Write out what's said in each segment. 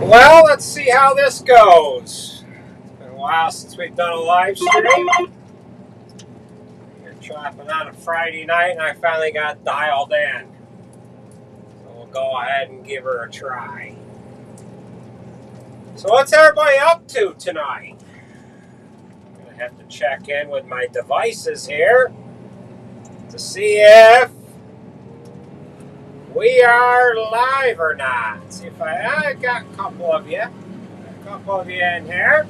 Well, let's see how this goes. It's been a while since we've done a live stream. We're chopping on a Friday night, and I finally got dialed in. So we'll go ahead and give her a try. So what's everybody up to tonight? I'm going to have to check in with my devices here to see if we are live or not. See if I got a couple of you. In here.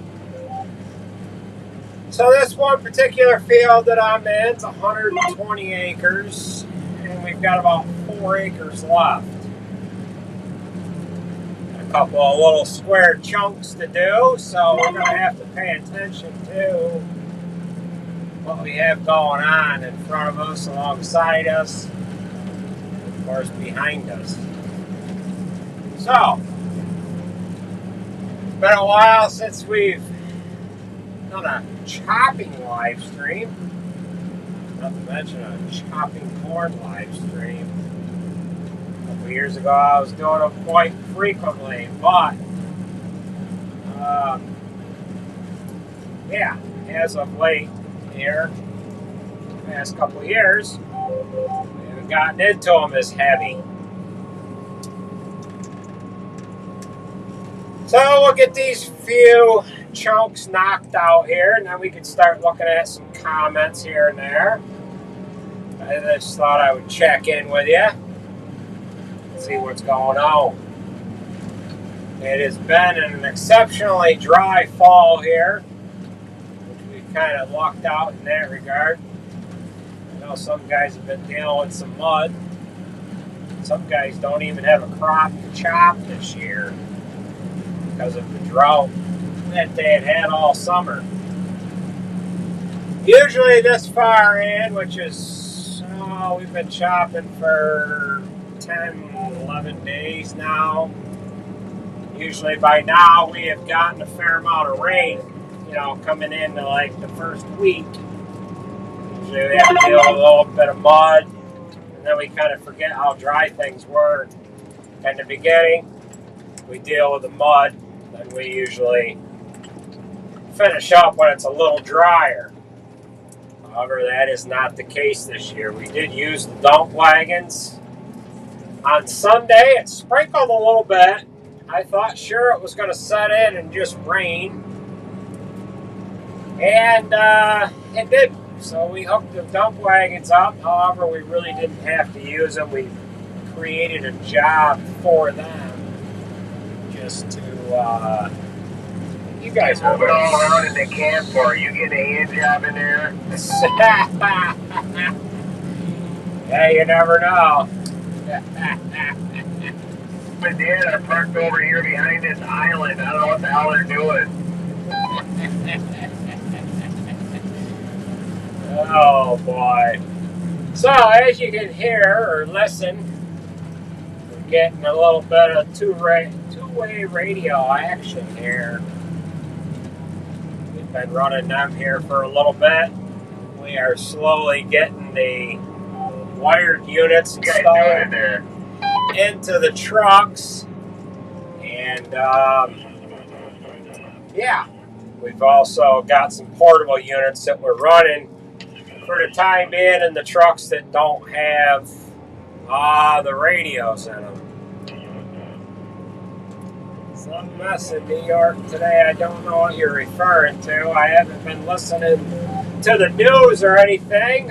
So this one particular field that I'm in is 120 acres, and we've got about 4 acres left. A couple of little square chunks to do, so we're going to have to pay attention to what we have going on in front of us, alongside us, and of course behind us. So, it's been a while since we've done a chopping live stream, not to mention a chopping corn live stream. A couple years ago I was doing them quite frequently, but yeah, as of late here, the past couple years, we haven't gotten into them as heavy. So we'll get these few chunks knocked out here, and then we can start looking at some comments here and there. I just thought I would check in with you, see what's going on. It has been an exceptionally dry fall here, which we've kind of lucked out in that regard. I know some guys have been dealing with some mud. Some guys don't even have a crop to chop this year because of the drought that they had all summer. Usually this far in, which is, we've been chopping for 10, 11 days now. Usually by now we have gotten a fair amount of rain, coming into like the first week. Usually we have to deal with a little bit of mud, and then we kind of forget how dry things were in the beginning. We deal with the mud, then we usually finish up when it's a little drier. However, that is not the case this year. We did use the dump wagons. On Sunday, it sprinkled a little bit. I thought sure it was going to set in and just rain. And it did. So we hooked the dump wagons up. However, we really didn't have to use them. We created a job for them just to... You guys move it all around in the camp, or you get a hand job in there. Yeah, you never know. My dad are parked over here behind this island. I don't know what the hell they're doing. Oh boy. So as you can hear or listen, we're getting a little bit of two-way radio action here. Been running them here for a little bit. We are slowly getting the wired units installed into the trucks, and yeah, we've also got some portable units that we're running for the time being in the trucks that don't have the radios in them. Some mess in New York today. I don't know what you're referring to. I haven't been listening to the news or anything.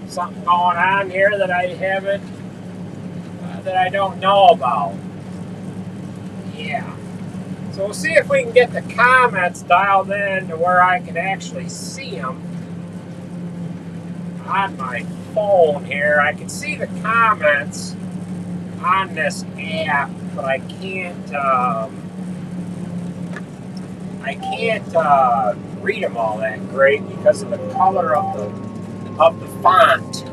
Something going on here that I haven't, that I don't know about. Yeah. So we'll see if we can get the comments dialed in to where I can actually see them on my phone here. I can see the comments on this app, but I can't read them all that great because of the color of the font,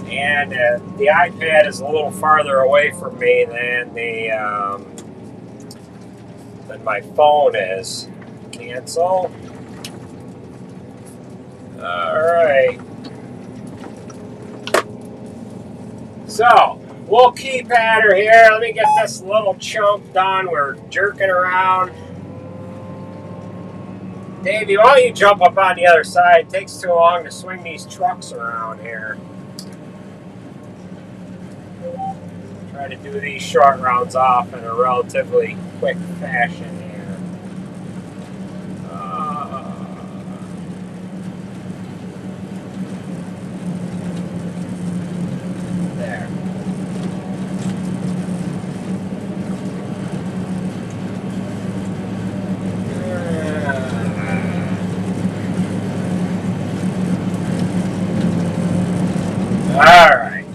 and the iPad is a little farther away from me than my phone is. Cancel. All right. So, we'll keep at her here. Let me get this little chunk done. We're jerking around. Davey, why don't you jump up on the other side? It takes too long to swing these trucks around here. Try to do these short rounds off in a relatively quick fashion here. There. All right.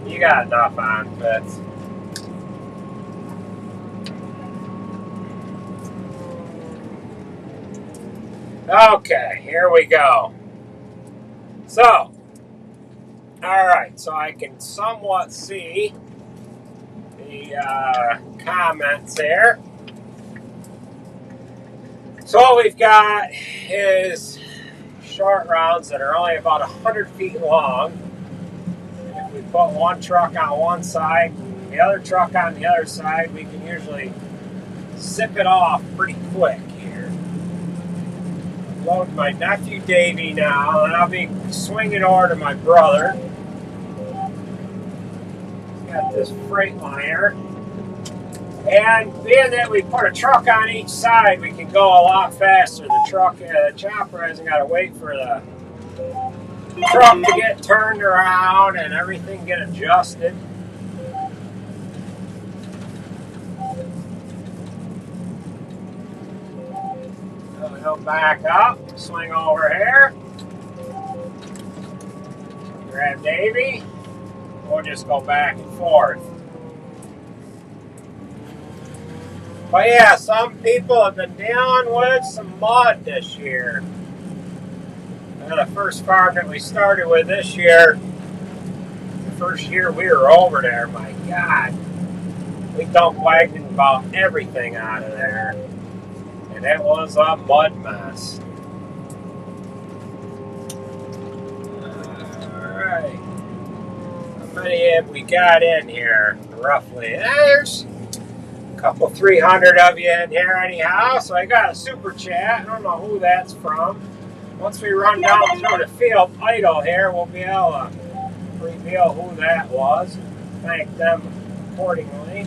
You got enough on, Fitz. Okay, here we go. So, all right, so I can somewhat see the comments here. So what we've got is short rounds that are only about 100 feet long. And if we put one truck on one side and the other truck on the other side, we can usually zip it off pretty quick here. Load my nephew Davey now, and I'll be swinging over to my brother. He's got this Freightliner. And being that we put a truck on each side, we can go a lot faster. The chopper hasn't got to wait for the truck to get turned around and everything get adjusted. So we'll back up, swing over here, grab Davey. We'll just go back and forth. But yeah, some people have been dealing with some mud this year. The first farm that we started with this year, the first year we were over there, my God, we dumped wagon about everything out of there. And it was a mud mess. Alright. How many have we got in here, roughly? There's couple 300 of you in here anyhow, so I got a super chat. I don't know who that's from. Once we run down through the field idle here, we'll be able to reveal who that was. Thank them accordingly.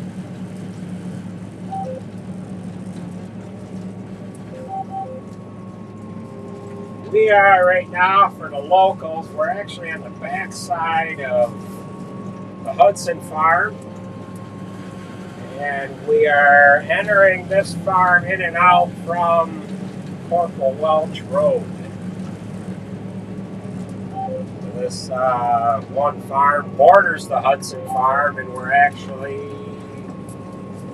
We are right now, for the locals, we're actually on the back side of the Hudson farm. And we are entering this farm in and out from Corporal Welch Road. This one farm borders the Hudson farm, and we're actually,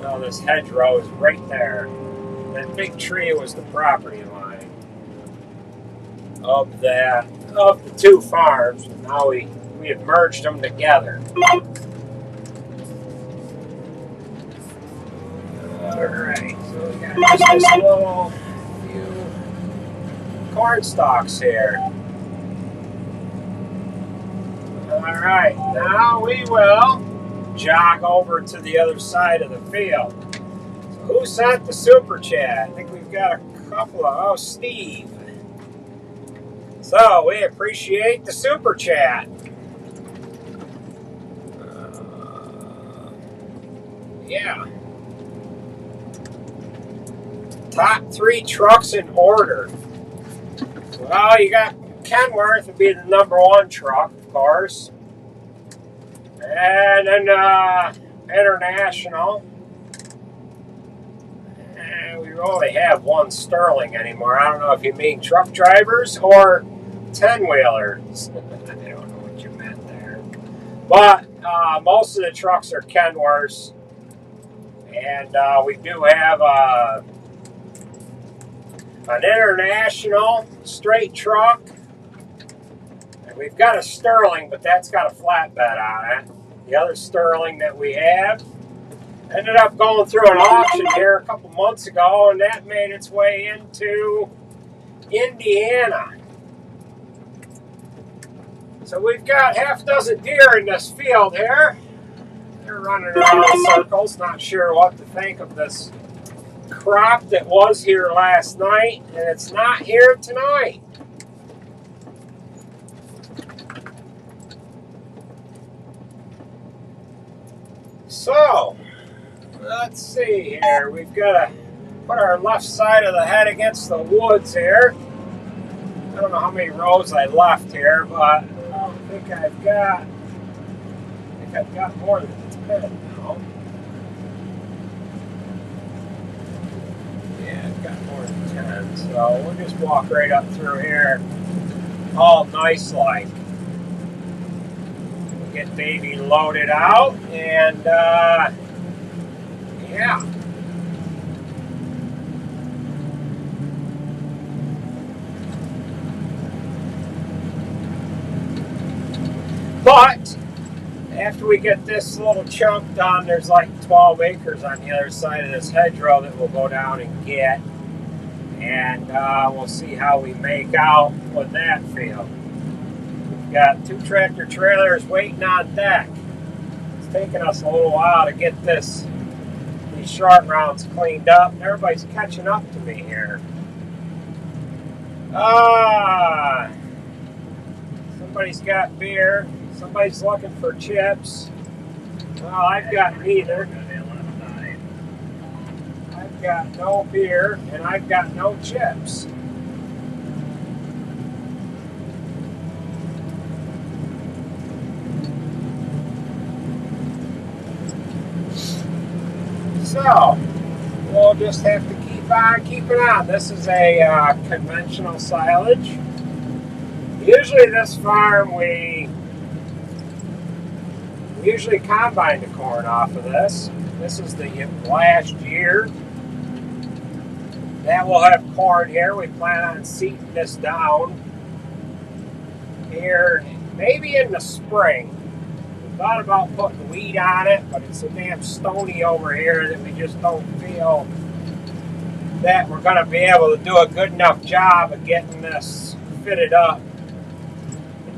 well, this hedgerow is right there. That big tree was the property line of the two farms, and now we have merged them together. Alright, so we got just this little few corn stalks here. Alright, now we will jog over to the other side of the field. So who sent the super chat? I think we've got a couple of, Steve. So we appreciate the super chat. Yeah. Top 3 trucks in order. Well, you got Kenworth would be the number 1 truck, of course. And then International. And we only have one Sterling anymore. I don't know if you mean truck drivers or 10-wheelers. I don't know what you meant there. But most of the trucks are Kenworths. And we do have an International straight truck, and we've got a Sterling, but that's got a flatbed on it. The other Sterling that we have ended up going through an auction here a couple months ago, and that made its way into Indiana. So we've got half a dozen deer in this field here. They're running around in circles, not sure what to think of this crop that was here last night, and it's not here tonight. So, let's see here. We've got to put our left side of the head against the woods here. I don't know how many rows I left here, but I don't think I've got more than 10 now. Yeah, I've got more than 10, so we'll just walk right up through here, all nice like. We'll get baby loaded out, and yeah. But after we get this little chunk done, there's like 12 acres on the other side of this hedgerow that we'll go down and get. And we'll see how we make out with that field. We've got 2 tractor trailers waiting on deck. It's taking us a little while to get these short rounds cleaned up. And everybody's catching up to me here. Somebody's got beer. Somebody's looking for chips. Well, I've got neither. I've got no beer, and I've got no chips. So, we'll just have to keep on keeping on. This is a conventional silage. Usually this farm, we usually combine the corn off of this. This is the last year that we'll have corn here. We plan on seeding this down here maybe in the spring. We thought about putting wheat on it, but it's so damn stony over here that we just don't feel that we're going to be able to do a good enough job of getting this fitted up,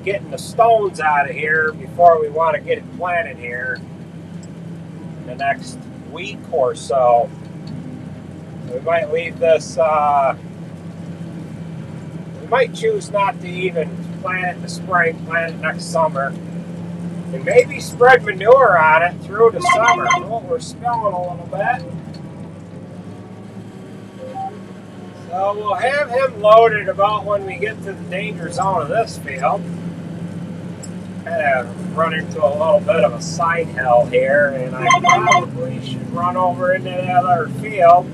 getting the stones out of here before we want to get it planted here in the next week or so. We might leave this, we might choose not to even plant it in the spring, plant it next summer, and maybe spread manure on it through the summer. Oh, we're spilling a little bit. So we'll have him loaded about when we get to the danger zone of this field. Kind of run into a little bit of a side hill here, and I probably should run over into that other field,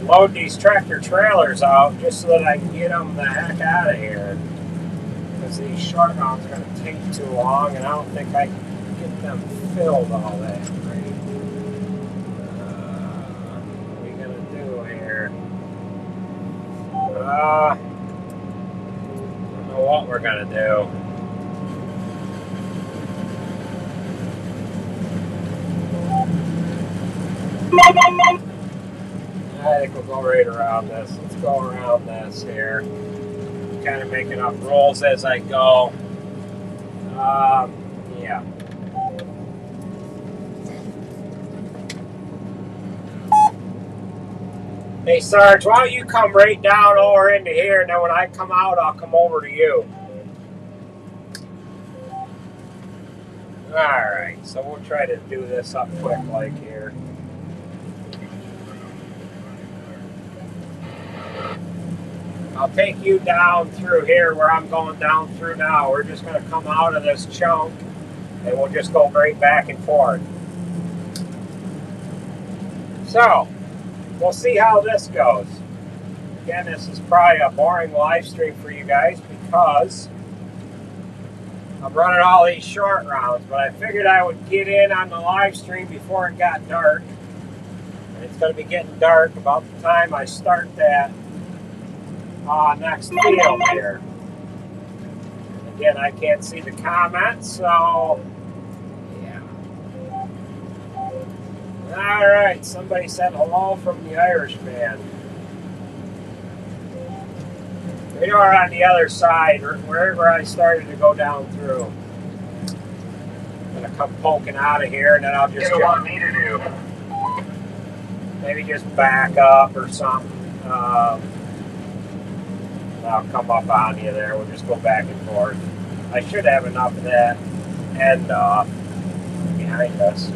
load these tractor trailers out just so that I can get them the heck out of here, because these short rounds are going to take too long, and I don't think I can get them filled all that great. What are we going to do here? I don't know what we're going to do. I think we'll go right around this. Let's go around this here. Kind of making up rolls as I go. Yeah. Hey, Sarge, why don't you come right down over into here, and then when I come out, I'll come over to you. Alright, so we'll try to do this up quick like here. I'll take you down through here where I'm going down through now. We're just going to come out of this chunk, and we'll just go right back and forth. So, we'll see how this goes. Again, this is probably a boring live stream for you guys because I'm running all these short rounds, but I figured I would get in on the live stream before it got dark. And it's going to be getting dark about the time I start that next field here. Again, I can't see the comments, so yeah. Alright, somebody said hello from the Irishman. Right We are on the other side, wherever I started to go down through. I'm gonna come poking out of here, and then I'll just want me to do? Maybe just back up or something. I'll come up on you there. We'll just go back and forth. I should have enough of that end off behind us.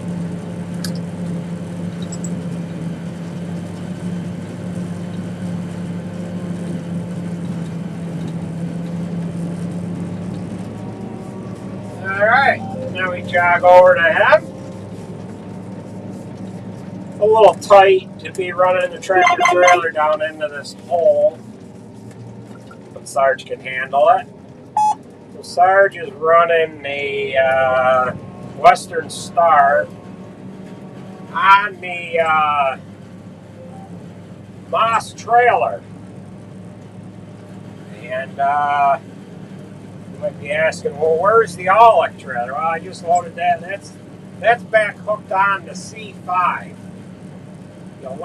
Alright, now we jog over to him. A little tight to be running the tractor trailer down into this hole, but Sarge can handle it. So Sarge is running a Western Star on the Moss trailer. And you might be asking, well, where's the Aulick trailer? Well, I just loaded that. That's back hooked on the C5. You'll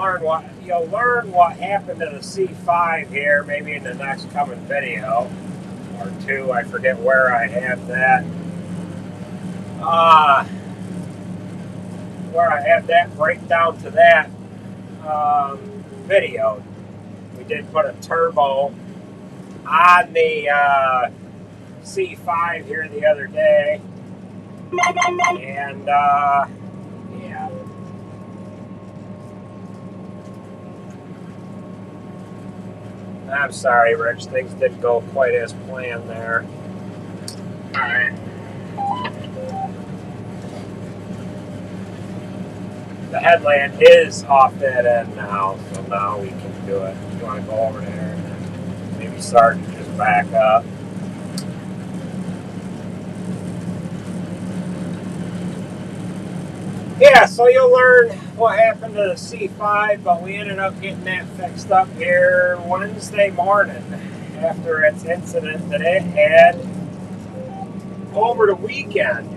learn what happened to the C5 here, maybe in the next coming video or two. I forget where I have that. Where I have that breakdown to that video. We did put a turbo on the C5 here the other day, and yeah. I'm sorry, Rich. Things didn't go quite as planned there. Alright. The headland is off that end now, so now we can do it. You want to go over there and then maybe start to just back up. Yeah, so you'll learn what happened to the C5, but we ended up getting that fixed up here Wednesday morning after its incident that it had over the weekend,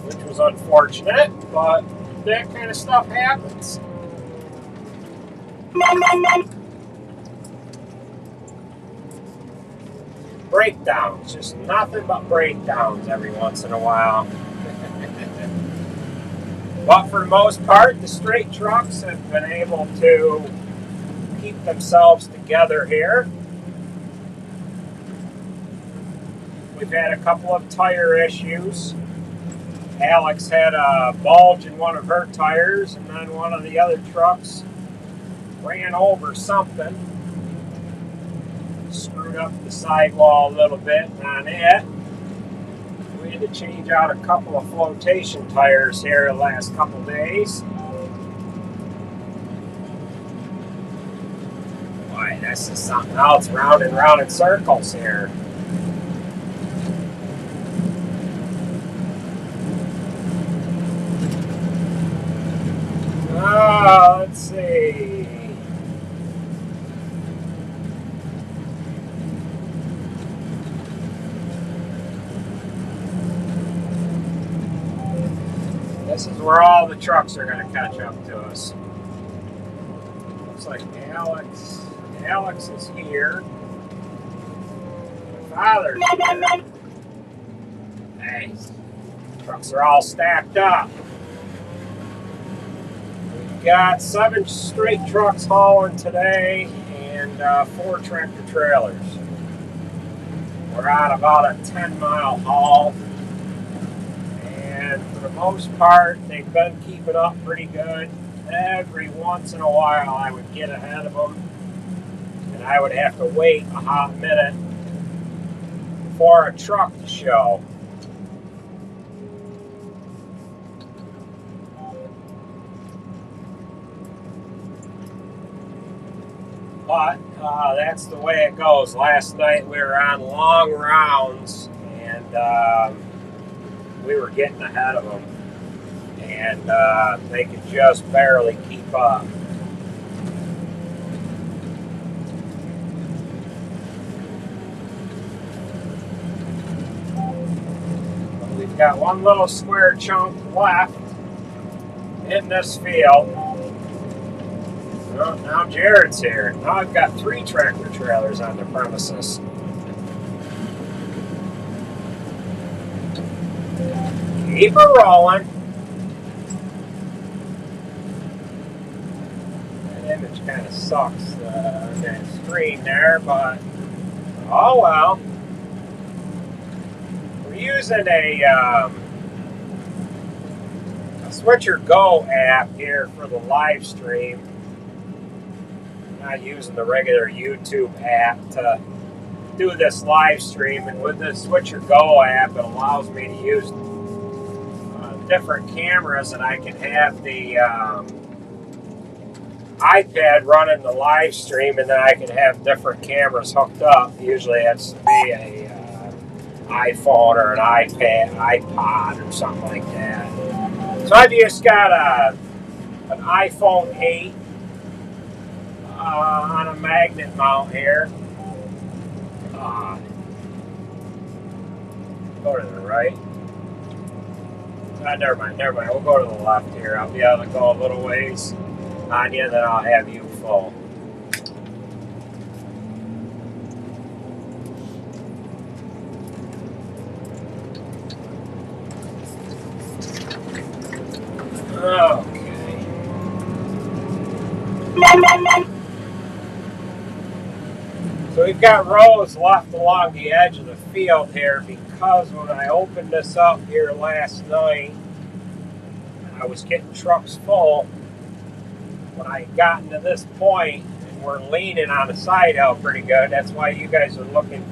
which was unfortunate, but that kind of stuff happens. Breakdowns, just nothing but breakdowns every once in a while. But for the most part, the straight trucks have been able to keep themselves together here. We've had a couple of tire issues. Alex had a bulge in one of her tires, and then one of the other trucks ran over something. Screwed up the sidewall a little bit on it. We had to change out a couple of flotation tires here the last couple days. Boy, this is something else, round and round in circles here. Let's see. This is where all the trucks are going to catch up to us. Looks like Alex is here. My father's here. Hey, trucks are all stacked up. We've got 7 straight trucks hauling today and 4 tractor trailers. We're on about a 10-mile haul. And for the most part, they've been keeping up pretty good. Every once in a while, I would get ahead of them, and I would have to wait a hot minute for a truck to show. But that's the way it goes. Last night we were on long rounds, and we were getting ahead of them, and they could just barely keep up. But we've got one little square chunk left in this field. Well, now Jared's here. Now I've got 3 tractor trailers on the premises. Keep her rolling. That image kind of sucks on that screen there, but oh well. We're using a Switcher Go app here for the live stream. Not using the regular YouTube app to do this live stream, and with the Switcher Go app, it allows me to use different cameras, and I can have the iPad running the live stream, and then I can have different cameras hooked up. Usually it has to be a iPhone or an iPod or something like that. So I've just got an iPhone 8 on a magnet mount here. Go to the right. Never mind. We'll go to the left here. I'll be able to go a little ways on you, then I'll have you full. Okay. So we've got rows left along the edge of the field here because when I opened this up here last night, I was getting trucks full. When I got to this point, and we're leaning on the side hill pretty good, that's why you guys are looking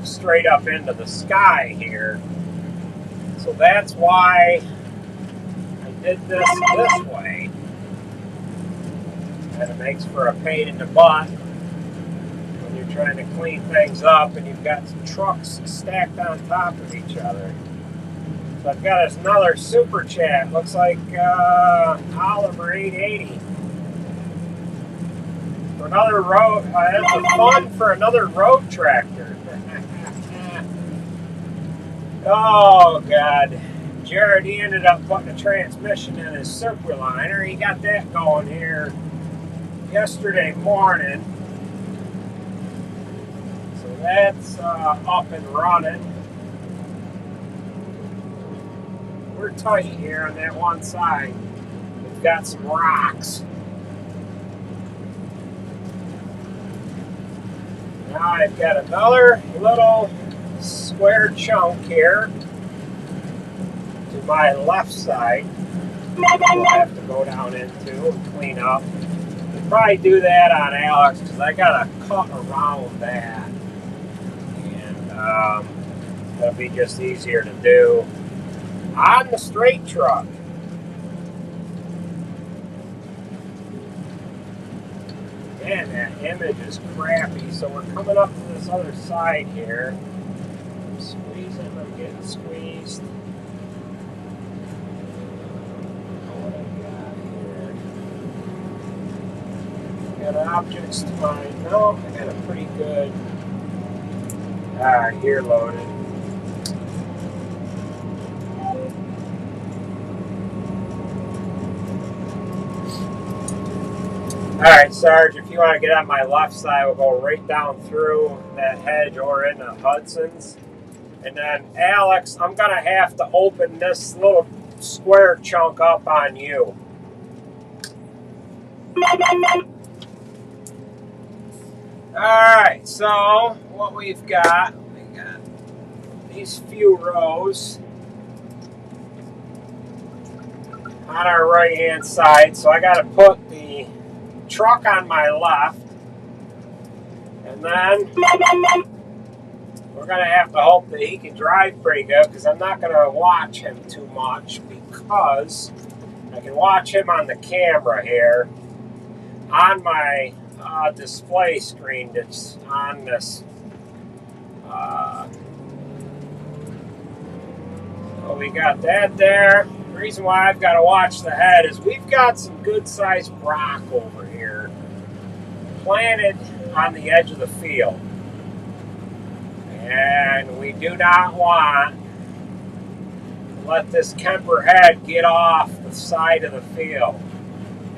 straight up into the sky here. So that's why I did this way. And it makes for a pain in the butt when you're trying to clean things up and you've got some trucks stacked on top of each other. So I've got another super chat. Looks like Oliver 880. For another road, that's a fun for another road tractor. Oh God, Jared, he ended up putting a transmission in his Circuliner. He got that going here yesterday morning, so that's up and running. We're tight here on that one side. We've got some rocks. Now I've got another little square chunk here to my left side. We'll have to go down into and clean up. We'll probably do that on Alex because I got to cut around that. And that'll be just easier to do on the straight truck. Man, that image is crappy. So we're coming up to this other side here. I'm squeezing, I'm getting squeezed. What I got here? Got objects to mine. No, I got a pretty good gear loaded. Alright, Sarge, if you want to get on my left side, we'll go right down through that hedge or into Hudson's. And then, Alex, I'm going to have to open this little square chunk up on you. Alright, so what we got these few rows on our right hand side. So I got to put the truck on my left, and then we're going to have to hope that he can drive pretty good because I'm not going to watch him too much because I can watch him on the camera here on my display screen that's on this. So we got that there. The reason why I've got to watch the head is we've got some good sized rock over here planted on the edge of the field, and we do not want to let this Kemper head get off the side of the field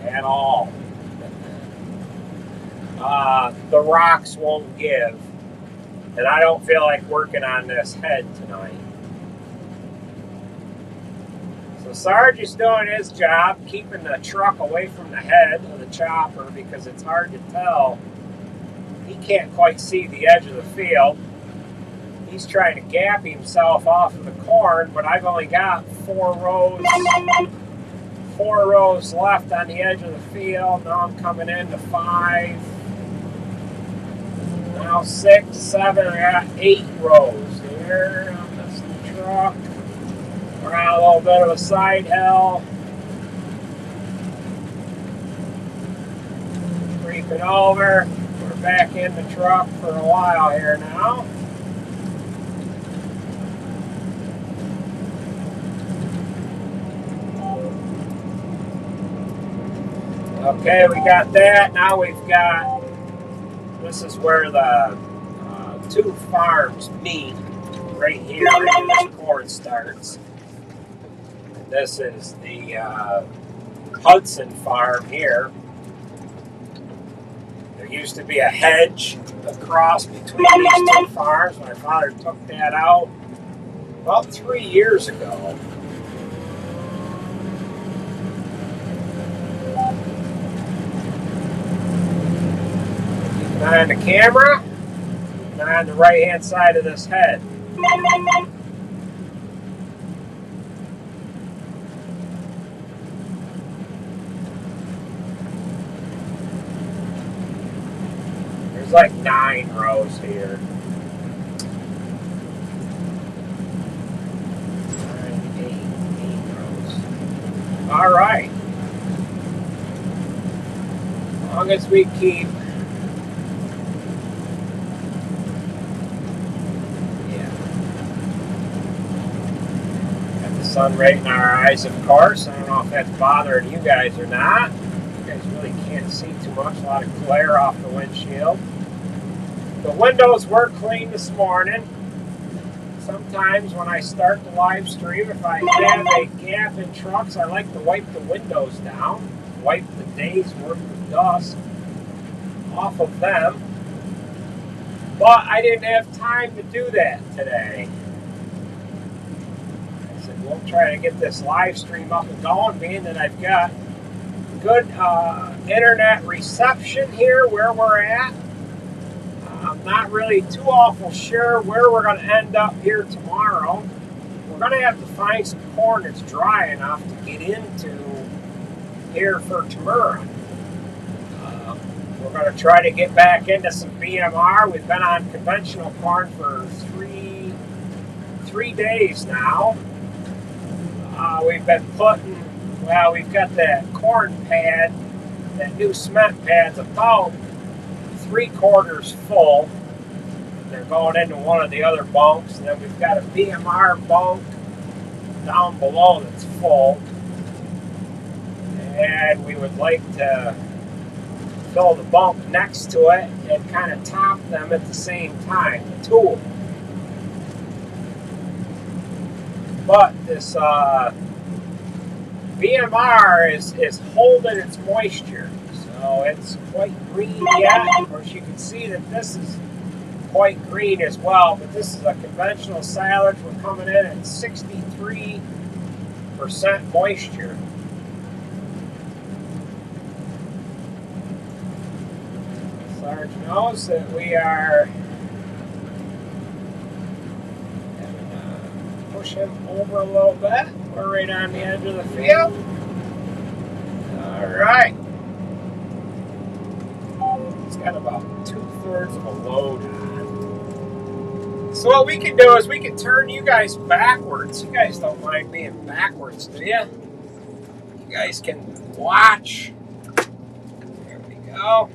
at all. the rocks won't give. And I don't feel like working on this head tonight. So Sarge is doing his job, keeping the truck away from the head of the chopper because it's hard to tell. He can't quite see the edge of the field. He's trying to gap himself off of the corn, but I've only got four rows left on the edge of the field. Now I'm coming into 5. Now 6, 7, I got 8 rows here on this truck. We're on a little bit of a side hill. Creeping over. We're back in the truck for a while here now. Okay, we got that. Now we've got, this is where the 2 farms meet, right here, where this corn starts. This is the Hudson farm here. There used to be a hedge across between these 2 farms. My father took that out about 3 years ago. Keep an eye on the camera, keep an eye on the right-hand side of this head. There's like 9 rows here. 8 rows. All right. As long as we keep, got the sun right in our eyes, of course. I don't know if that's bothering you guys or not. You guys really can't see too much. A lot of glare off the windshield. The windows were clean this morning. Sometimes when I start the live stream, if I have a gap in trucks, I like to wipe the windows down, wipe the day's worth of dust off of them. But I didn't have time to do that today. I said, we'll try to get this live stream up and going, being that I've got good internet reception here where we're at. I'm not really too awful sure where we're going to end up here tomorrow. We're going to have to find some corn that's dry enough to get into here for tomorrow. We're going to try to get back into some BMR. We've been on conventional corn for three days now. We've been putting, well, we've got that corn pad, that new cement pad's about 3/4 full. They're going into one of the other bunks, and then we've got a BMR bunk down below that's full. And we would like to fill the bunk next to it and kind of top them at the same time, the two. But this BMR is holding its moisture. So it's quite green yet. Of course, you can see that this is quite green as well, but this is a conventional silage. We're coming in at 63% moisture. Sarge knows that we are going to push him over a little bit. We're right on the edge of the field. All right. Got about 2/3 of a load on. So what we can do is we can turn you guys backwards. You guys don't mind being backwards, do you? You guys can watch. There we go.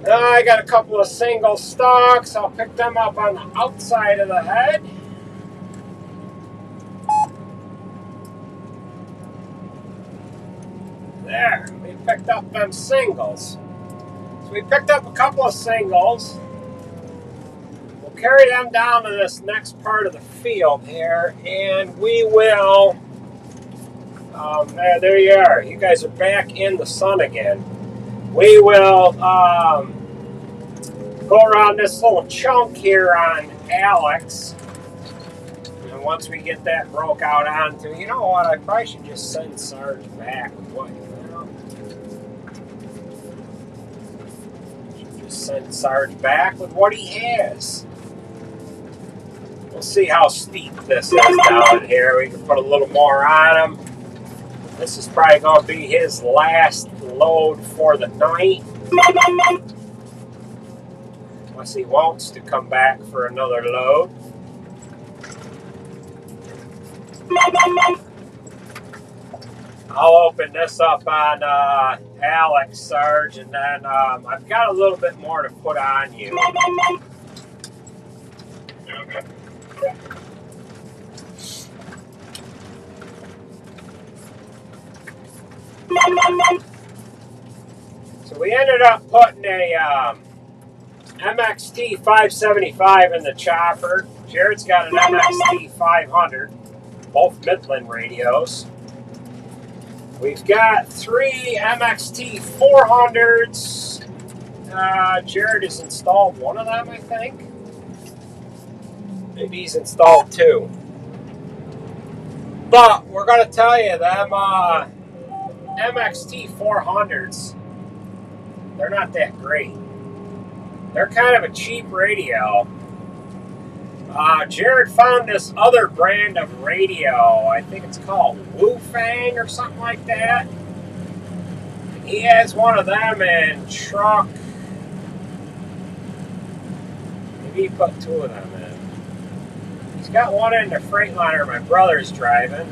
Now I got a couple of single stalks. I'll pick them up on the outside of the head. There, we picked up them singles. So we picked up a couple of singles. We'll carry them down to this next part of the field here, and we will. There you are. You guys are back in the sun again. We will go around this little chunk here on Alex. And once we get that broke out onto, you know what, I probably should just send Sarge back with what, Should just send Sarge back with what he has. We'll see how steep this is down here. We can put a little more on him. This is probably going to be his last load for the night. Unless he wants to come back for another load. I'll open this up on Alex, Sarge, and then I've got a little bit more to put on you. So we ended up putting a MXT 575 in the chopper. Jared's got an MXT 500, both Midland radios. We've got 3 MXT 400s. Jared has installed one of them, I think. Maybe he's installed 2. But we're going to tell you, them MXT 400s, they're not that great. They're kind of a cheap radio. Jared found this other brand of radio. I think it's called Wu-Fang or something like that. He has one of them in truck. Maybe he put 2 of them in. He's got one in the Freightliner my brother's driving.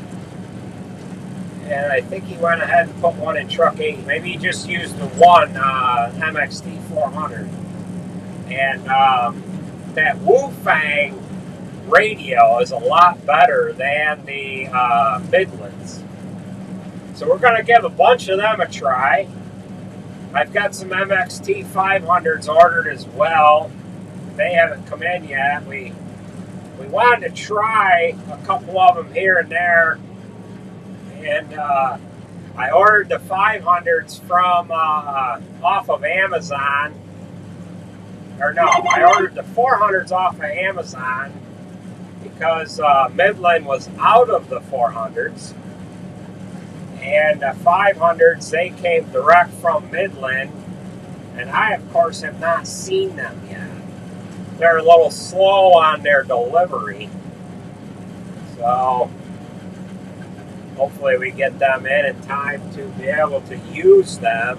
And I think he went ahead and put one in truck 8. Maybe he just used the one MXT 400. And that Wu-Fang radio is a lot better than the Midlands. So we're going to give a bunch of them a try. I've got some MXT 500s ordered as well. They haven't come in yet. We wanted to try a couple of them here and there. And I ordered the 500s from off of Amazon. Or no, I ordered the 400s off of Amazon because Midland was out of the 400s. And the 500s, they came direct from Midland. And I, of course, have not seen them yet. They're a little slow on their delivery. So hopefully we get them in time to be able to use them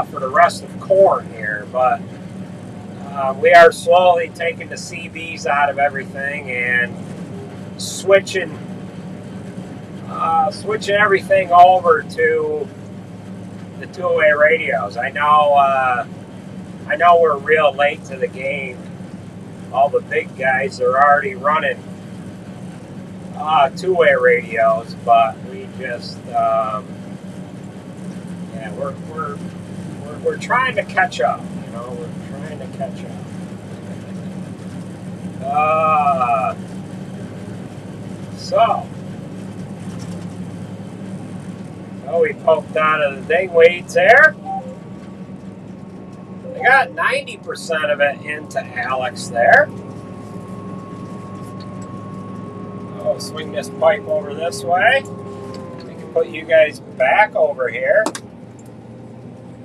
for the rest of corn here. But we are slowly taking the CBs out of everything and switching everything over to the two-way radios. I know we're real late to the game. All the big guys are already running two-way radios, but we just we're trying to catch up. You know, we're trying to catch up. So we poked out of the dingweeds there. I got 90% of it into Alex there. I'll swing this pipe over this way. We can put you guys back over here.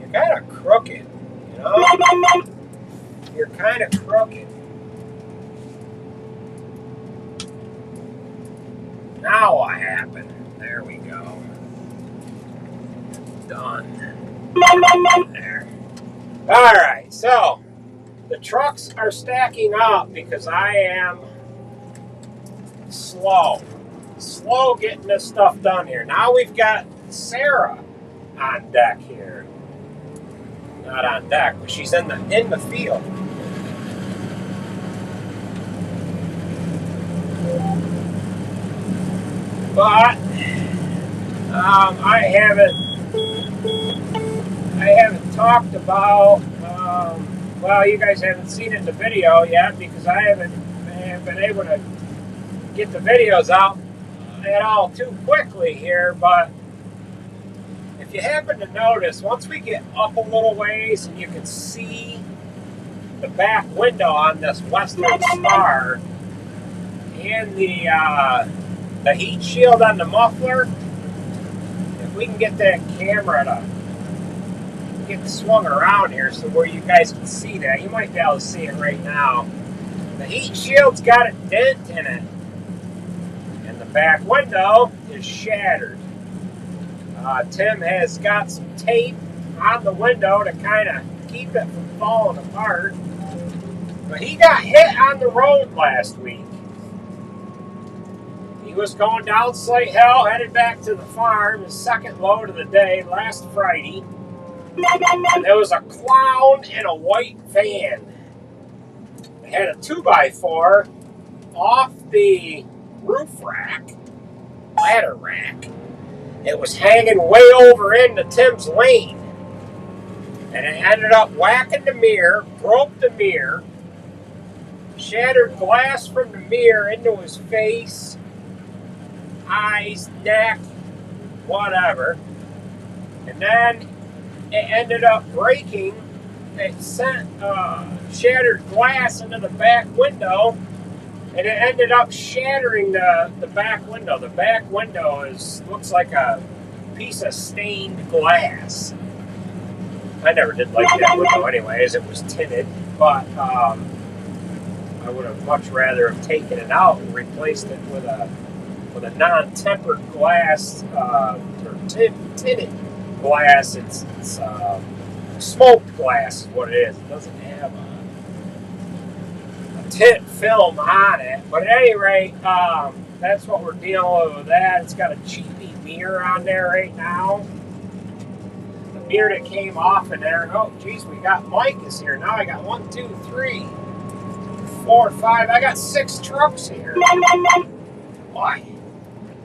You're kind of crooked, you know? You're kind of crooked. Now what happened? There we go. Done. There. Alright, so the trucks are stacking up because I am slow getting this stuff done here. Now we've got Sarah on deck here. Not on deck, but she's in the field. But I haven't talked about well, you guys haven't seen it in the video yet because I haven't been able to get the videos out at all too quickly here, but if you happen to notice, once we get up a little ways and you can see the back window on this Western Star and the heat shield on the muffler, if we can get that camera to get swung around here so where you guys can see that, you might be able to see it right now. The heat shield's got a dent in it, and the back window is shattered. Tim has got some tape on the window to kind of keep it from falling apart. But he got hit on the road last week. He was going down Slate Hill, headed back to the farm, his second load of the day, last Friday. And there was a clown in a white van. It had a 2x4 off the roof rack, ladder rack. It was hanging way over into Tim's lane. And it ended up whacking the mirror, broke the mirror, shattered glass from the mirror into his face, eyes, neck, whatever. And then it ended up breaking. It sent shattered glass into the back window, and it ended up shattering the back window. The back window looks like a piece of stained glass. I never did like that window anyways. It was tinted, but I would have much rather have taken it out and replaced it with a non-tempered glass or tinted glass. It's smoked glass is what it is. It doesn't have a tint film on it. But at any rate, that's what we're dealing with that. It's got a cheapy mirror on there right now. The mirror that came off in there. Oh, geez, we got Mike is here. Now I got 1, 2, 3, 4, 5. I got 6 trucks here. Why?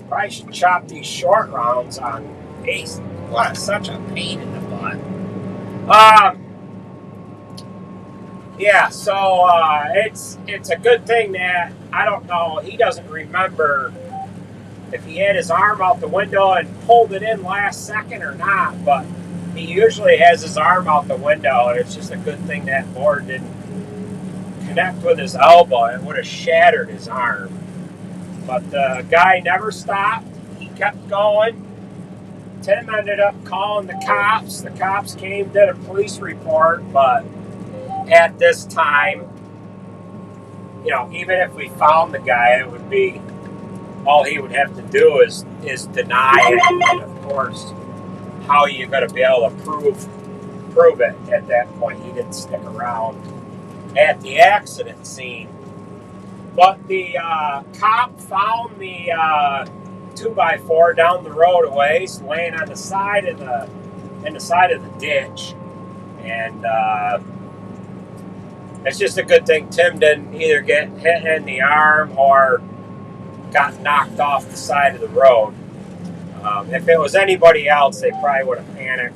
Probably should chop these short rounds on pace. What such a pain in the butt. Yeah, so it's a good thing that I don't know. He doesn't remember if he had his arm out the window and pulled it in last second or not, but he usually has his arm out the window, and it's just a good thing that board didn't connect with his elbow. It would have shattered his arm. But the guy never stopped. He kept going. Tim ended up calling the cops. The cops came, did a police report, but at this time, even if we found the guy, it would be all he would have to do is deny it. And of course, how are you going to be able to prove it at that point? He didn't stick around at the accident scene. But the cop found the 2x4 down the road a ways, laying on the side of the ditch, and it's just a good thing Tim didn't either get hit in the arm or got knocked off the side of the road. If it was anybody else, they probably would have panicked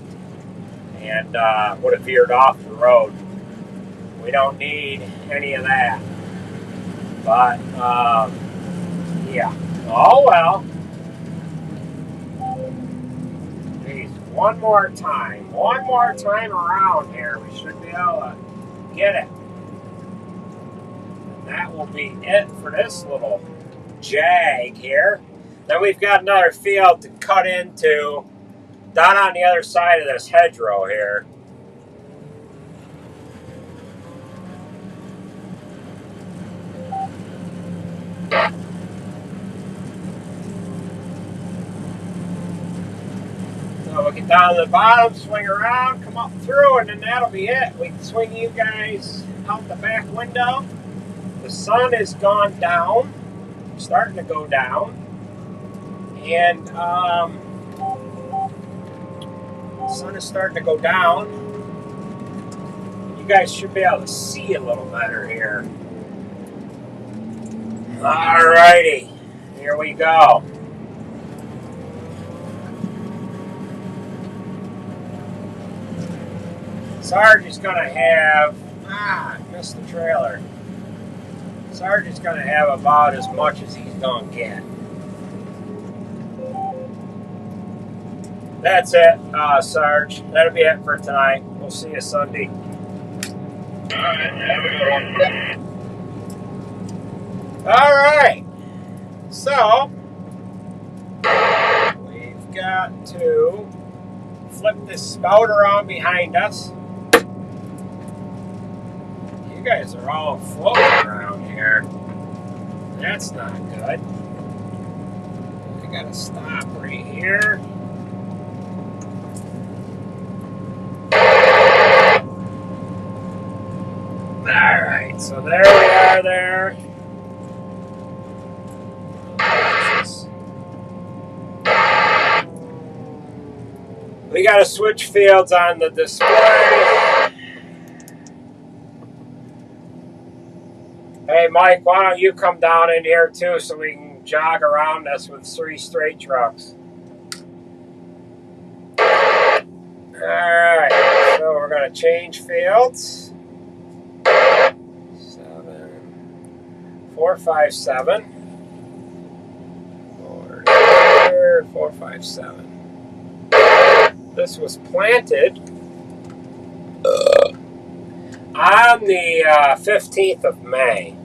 and would have veered off the road. We don't need any of that. But yeah. Oh well. Geez, one more time around here, we should be able to get it. And that will be it for this little jag here. Then we've got another field to cut into down on the other side of this hedgerow here. So we'll get down to the bottom, swing around, come up through, and then that'll be it. We can swing you guys out the back window. The sun has gone down, starting to go down, and the sun is starting to go down. You guys should be able to see a little better here. Alrighty, here we go. Sarge is going to have, Ah, missed the trailer. Sarge is going to have about as much as he's going to get. That's it, Sarge. That'll be it for tonight. We'll see you Sunday. Alright, have a good one. Alright. So, we've got to flip this spout around behind us. You guys are all floating around here. That's not good. I gotta stop right here. Alright, so there we are there. We gotta switch fields on the display. Hey Mike, why don't you come down in here too so we can jog around us with 3 straight trucks. Alright, so we're going to change fields. 4, 5, 7. 4, 5, 7. This was planted on the 15th of May.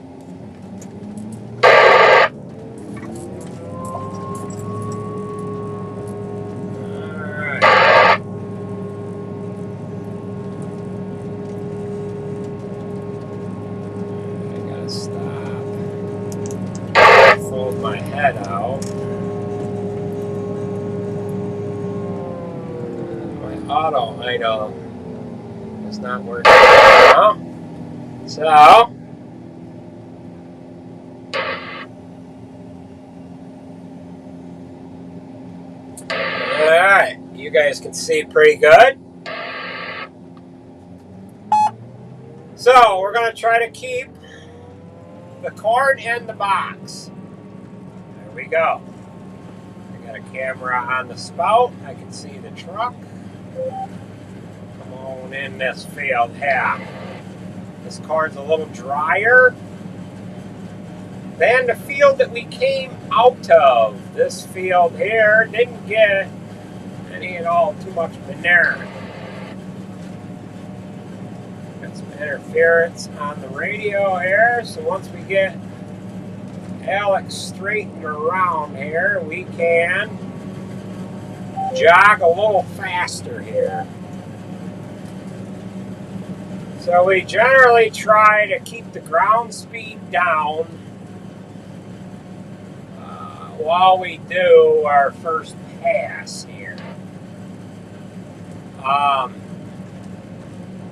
My head out. My auto idle is not working now. So, alright, you guys can see pretty good. So, we're going to try to keep the corn in the box. There we go. I got a camera on the spout. I can see the truck. Come on in this field here. This corn's a little drier than the field that we came out of. This field here didn't get any at all too much manure. Got some interference on the radio here, so once we get Alex straightened around here, we can jog a little faster here. So we generally try to keep the ground speed down while we do our first pass here.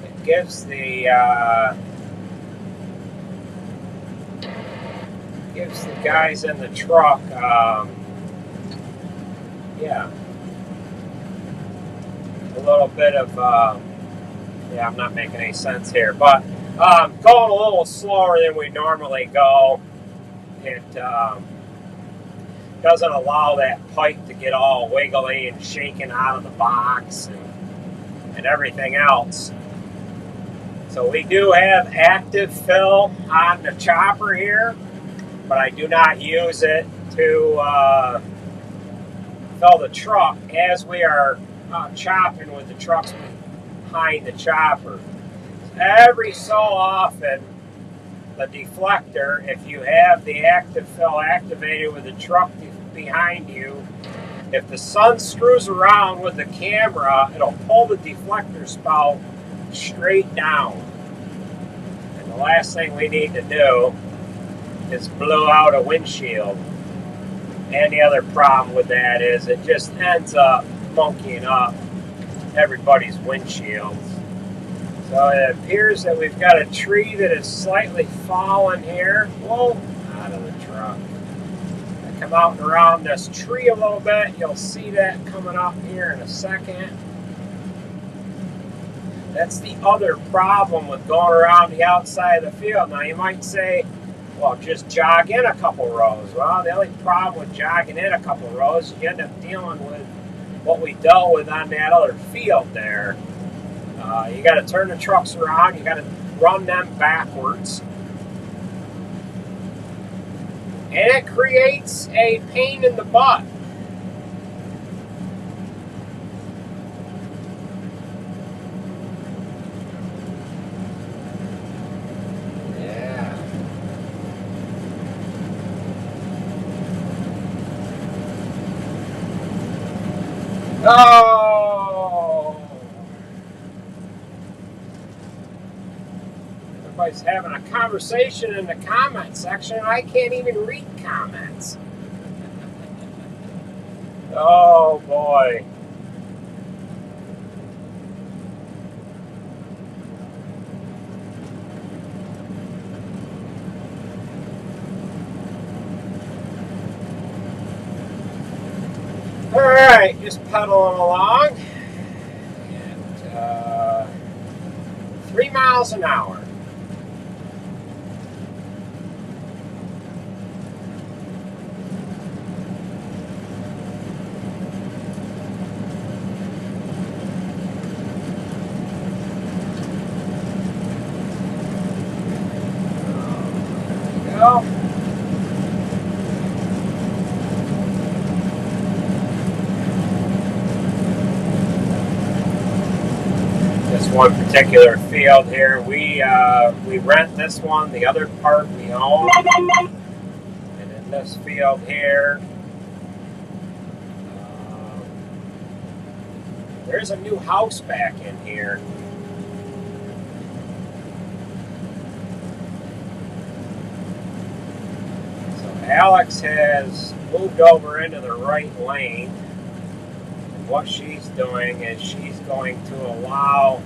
It gives the guys in the truck, yeah, a little bit of, yeah, I'm not making any sense here, but going a little slower than we normally go. It doesn't allow that pipe to get all wiggly and shaken out of the box and everything else. So we do have active fill on the chopper here, but I do not use it to fill the truck as we are chopping with the trucks behind the chopper. Every so often, the deflector, if you have the active fill activated with the truck behind you, if the sun screws around with the camera, it'll pull the deflector spout straight down. And the last thing we need to do is blow out a windshield. And the other problem with that is it just ends up monkeying up everybody's windshields. So it appears that we've got a tree that is slightly fallen here. Whoa, out of the truck. I come out and around this tree a little bit. You'll see that coming up here in a second. That's the other problem with going around the outside of the field. Now you might say, well, just jog in a couple rows. Well, the only problem with jogging in a couple rows is you end up dealing with what we dealt with on that other field there. You got to turn the trucks around. You got to run them backwards. And it creates a pain in the butt. Yeah. Oh! Everybody's having a conversation in the comment section. I can't even read comments. Oh boy. Alright, just pedaling along. At 3 miles an hour. Go. This one particular field here, we rent this one. The other part we own. And in this field here, there's a new house back in here. Alex has moved over into the right lane. And what she's doing is she's going to allow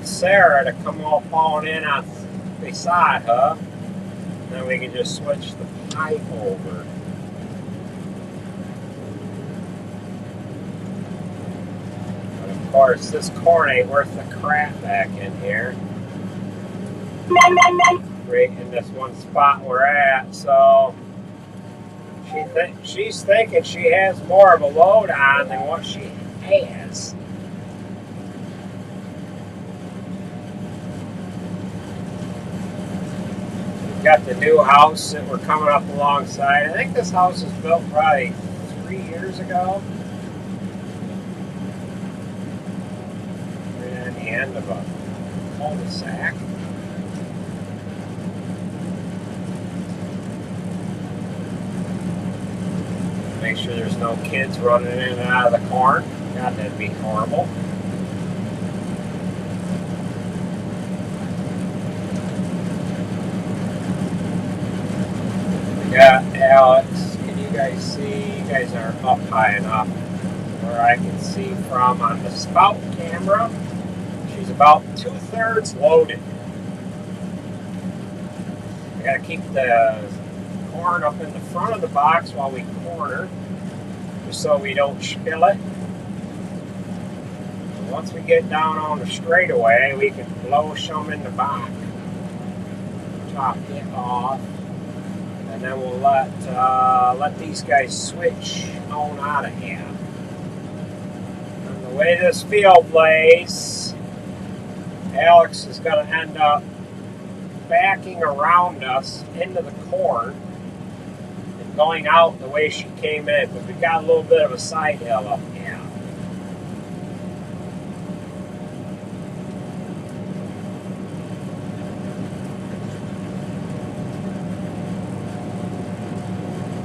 Sarah to come all falling in on beside her. And then we can just switch the pipe over. But of course, this corn ain't worth the crap back in here. Right in this one spot we're at, so she's thinking she has more of a load on than what she has. We've got the new house that we're coming up alongside. I think this house was built probably 3 years ago. Right at the end of a cul-de-sac. Make sure there's no kids running in and out of the corn. God, that'd be horrible. We got Alex. Can you guys see? You guys are up high enough where I can see from on the spout camera. She's about 2/3 loaded. I gotta keep the corn up in the front of the box while we corner, just so we don't spill it. And once we get down on the straightaway, we can blow some in the back, top it off, and then we'll let these guys switch on out of here. And the way this field lays, Alex is going to end up backing around us into the corn and going out the way she came in, but we've got a little bit of a side hill up here.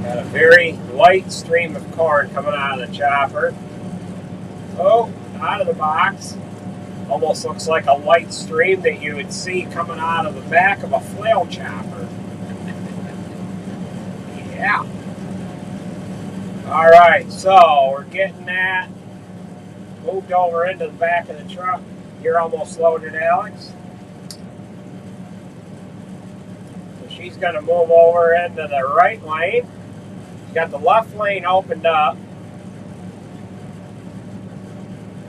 Got a very light stream of corn coming out of the chopper. Oh, out of the box. Almost looks like a light stream that you would see coming out of the back of a flail chopper. Yeah. Alright, so we're getting that moved over into the back of the truck. You're almost loaded, Alex. So she's going to move over into the right lane. She's got the left lane opened up.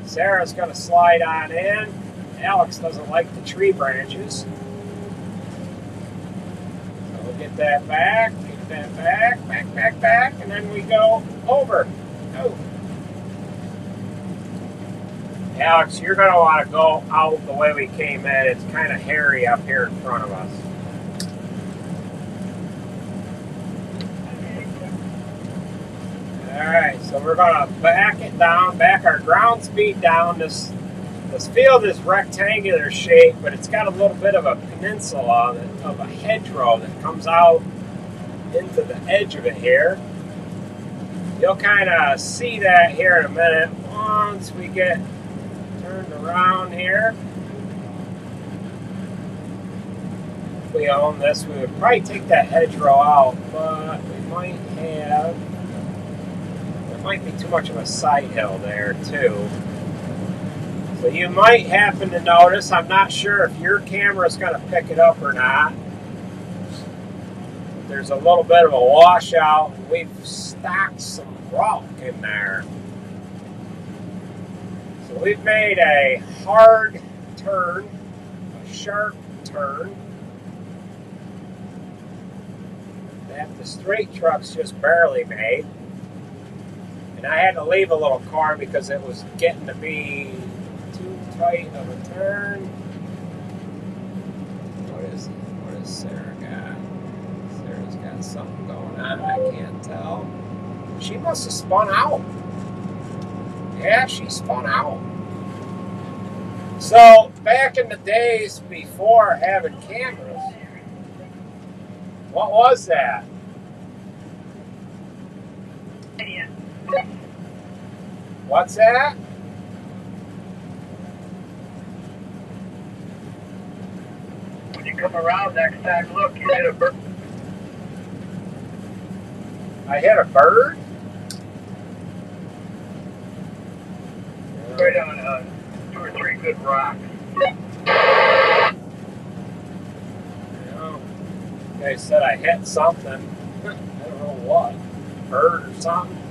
Sarah's going to slide on in. Alex doesn't like the tree branches. So we'll get that back, back, and then we go over. Oh. Alex, you're going to want to go out the way we came in. It's kind of hairy up here in front of us. Alright, so we're going to back it down, back our ground speed down. This field is rectangular shape, but it's got a little bit of a peninsula of a hedgerow that comes out into the edge of it here. You'll kind of see that here in a minute once we get turned around here. If we own this, we would probably take that hedgerow out, but we might have, there might be too much of a side hill there too. So you might happen to notice, I'm not sure if your camera is going to pick it up or not. There's a little bit of a washout. We've stacked some rock in there. So we've made a hard turn, a sharp turn, that the straight truck's just barely made. And I had to leave a little car because it was getting to be too tight of a turn. What is Sarah got? Sarah's got something going on, I can't tell. She must have spun out. Yeah, she spun out. So, back in the days before having cameras, what was that? What's that? When you come around next time, look, you hit a bird. I hit a bird? Right on 2 or 3 good rocks. You guys said I hit something. I don't know what. Bird or something.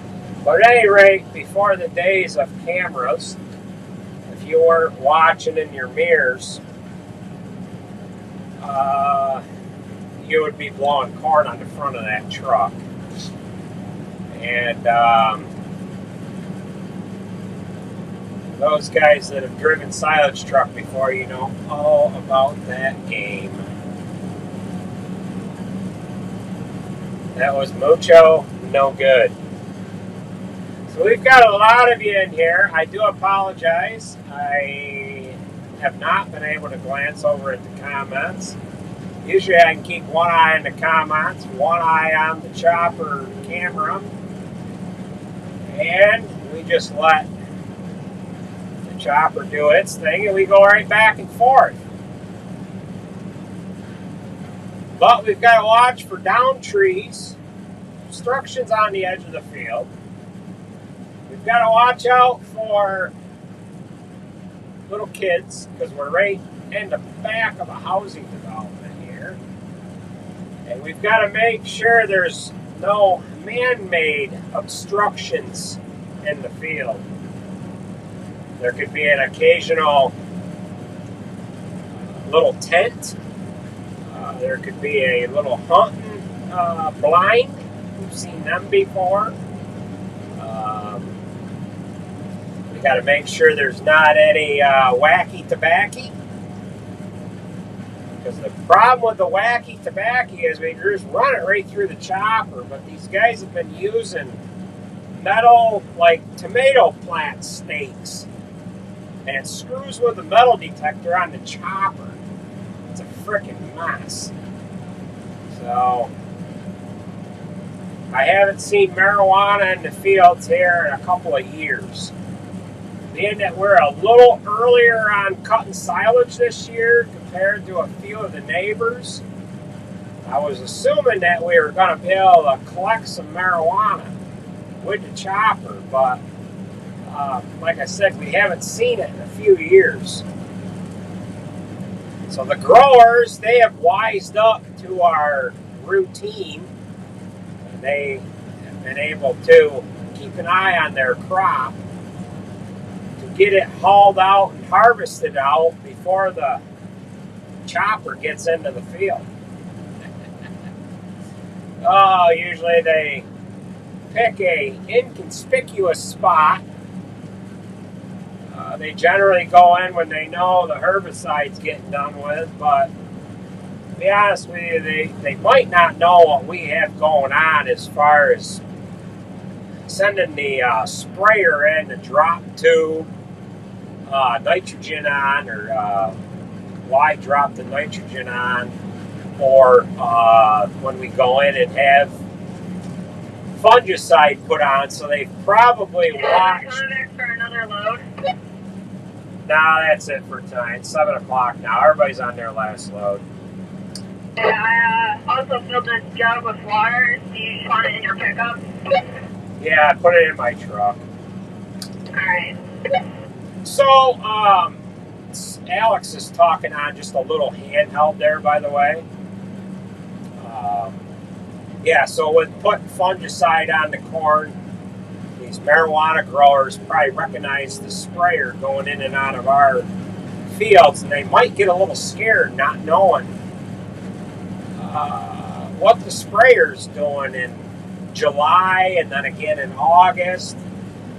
But at any rate, before the days of cameras, if you weren't watching in your mirrors, you would be blowing corn on the front of that truck. And those guys that have driven silage truck before, you know all about that game. That was mucho no good. So we've got a lot of you in here. I do apologize. I have not been able to glance over at the comments. Usually I can keep one eye on the comments, one eye on the chopper camera, and we just let the chopper do its thing and we go right back and forth. But we've got to watch for downed trees, obstructions on the edge of the field. We've got to watch out for little kids because we're right in the back of a housing development here. And we've got to make sure there's no man-made obstructions in the field. There could be an occasional little tent. There could be a little hunting blind. We've seen them before. We got to make sure there's not any wacky tobacco. Because the problem with the wacky tobacco is we just run it right through the chopper. But these guys have been using metal, like tomato plant stakes. And it screws with the metal detector on the chopper. It's a freaking mess. So, I haven't seen marijuana in the fields here in a couple of years. Being that we're a little earlier on cutting silage this year compared to a few of the neighbors, I was assuming that we were going to be able to collect some marijuana with the chopper, but like I said, we haven't seen it in a few years. So the growers, they have wised up to our routine, and they have been able to keep an eye on their crop to get it hauled out and harvested out before the chopper gets into the field. Oh, usually they pick a inconspicuous spot They generally go in when they know the herbicide's getting done with, but to be honest with you, they might not know what we have going on as far as sending the sprayer in to drop tube nitrogen on, or why drop the nitrogen on, or when we go in and have fungicide put on. So they've probably watched. Coming back for another load. Nah, that's it for tonight. It's 7 o'clock now. Everybody's on their last load. Yeah, I also filled this jug with water. Do you just want it in your pickup? Yeah, I put it in my truck. Alright. So, Alex is talking on just a little handheld there, by the way. Yeah, so with putting fungicide on the corn, these marijuana growers probably recognize the sprayer going in and out of our fields, and they might get a little scared not knowing what the sprayer's doing in July and then again in August.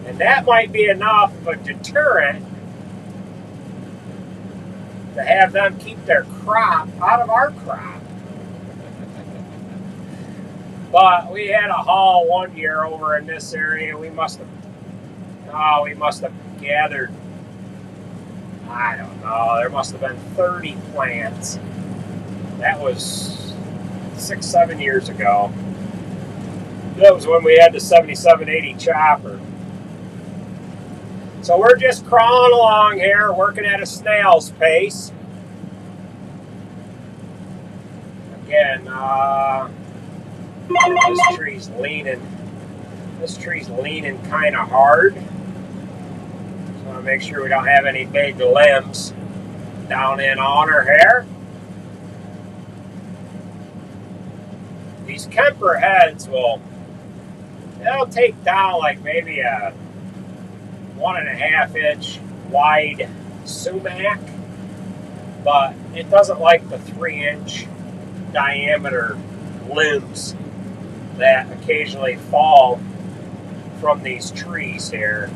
And that might be enough of a deterrent to have them keep their crop out of our crop. But we had a haul one year over in this area. We must have gathered, I don't know, there must have been 30 plants. That was 6-7 years ago. That was when we had the 7780 chopper. So we're just crawling along here, working at a snail's pace. Again, this tree's leaning. This tree's leaning kind of hard. So I want to make sure we don't have any big limbs down in on her here. These Kemper heads they'll take down like maybe a 1.5 inch wide sumac, but it doesn't like the 3-inch diameter limbs that occasionally fall from these trees here.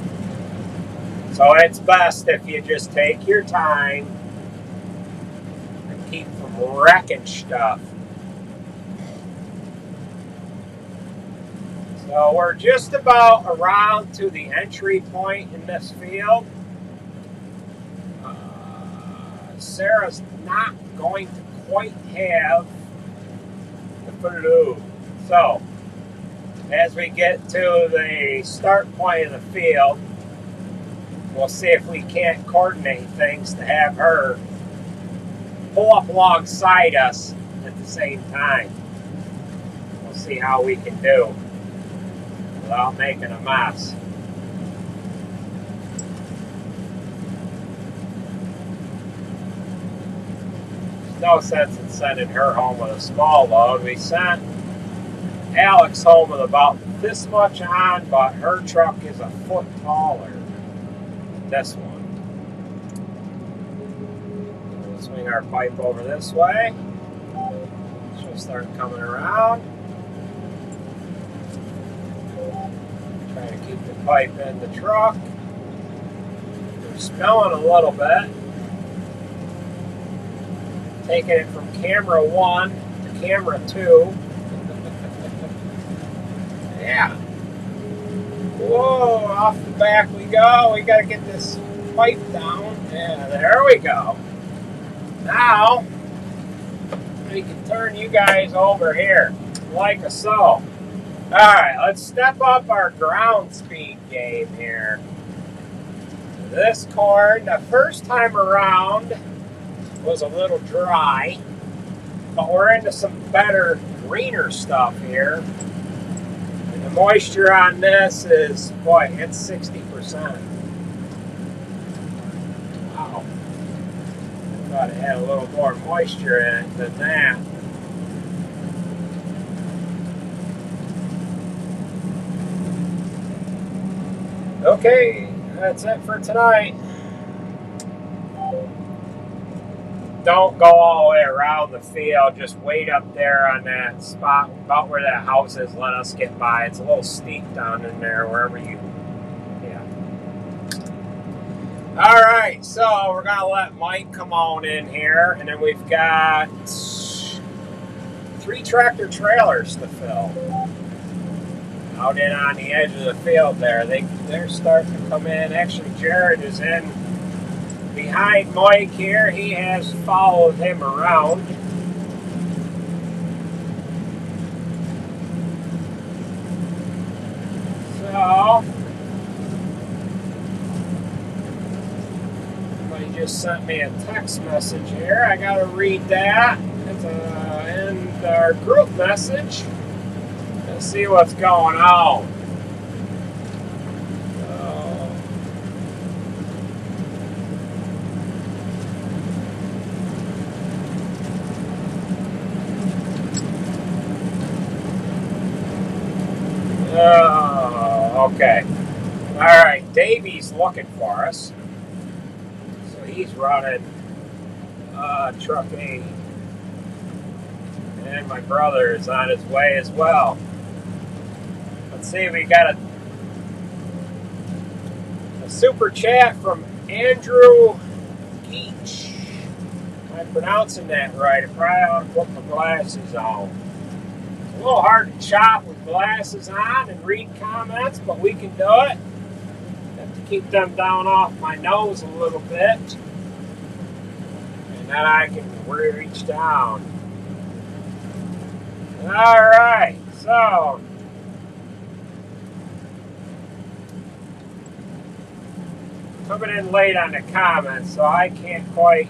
So it's best if you just take your time and keep from wrecking stuff. So we're just about around to the entry point in this field. Sarah's not going to quite have the flu. So as we get to the start point of the field, we'll see if we can't coordinate things to have her pull up alongside us at the same time. We'll see how we can do without making a mess. There's no sense in sending her home with a small load. We sent Alex home with about this much on, but her truck is a foot taller than this one. We'll swing our pipe over this way. She'll start coming around. Trying to keep the pipe in the truck. We're spilling a little bit. Taking it from camera 1 to camera 2. Yeah. Whoa, off the back we go. We gotta get this pipe down. Yeah, there we go. Now, we can turn you guys over here, like so. Alright, let's step up our ground speed game here. This corn, the first time around, was a little dry, but we're into some better, greener stuff here. And the moisture on this is, boy, it's 60%. Wow. I thought it had a little more moisture in it than that. Okay, that's it for tonight. Don't go all the way around the field. Just wait up there on that spot about where that house is. Let us get by. It's a little steep down in there, wherever you... Yeah. All right, so we're gonna let Mike come on in here, and then we've got 3 tractor trailers to fill out in on the edge of the field there. They're starting to come in. Actually, Jared is in behind Mike here. He has followed him around. So, somebody just sent me a text message here. I gotta read that. It's in our group message. Let's see what's going on. Okay. All right, Davey's looking for us. So he's running truck 8. And my brother is on his way as well. Let's see, we got a super chat from Andrew Geach. Am I pronouncing that right? I probably ought to put my glasses on. It's a little hard to chop with glasses on and read comments, but we can do it. Have to keep them down off my nose a little bit. And then I can reach down. Alright, so coming in late on the comments, so I can't quite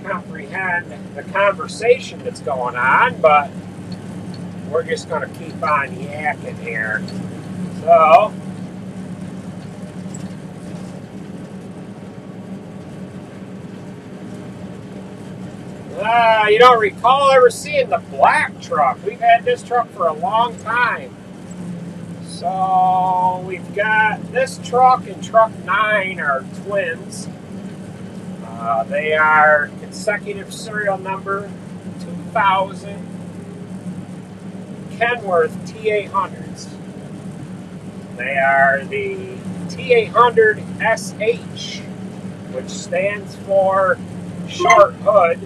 comprehend the conversation that's going on, but we're just going to keep on yakking here. So, you don't recall ever seeing the black truck. We've had this truck for a long time. So, we've got this truck and truck 9 are twins. They are consecutive serial number 2000 Kenworth T800s. They are the T800 SH, which stands for short hood.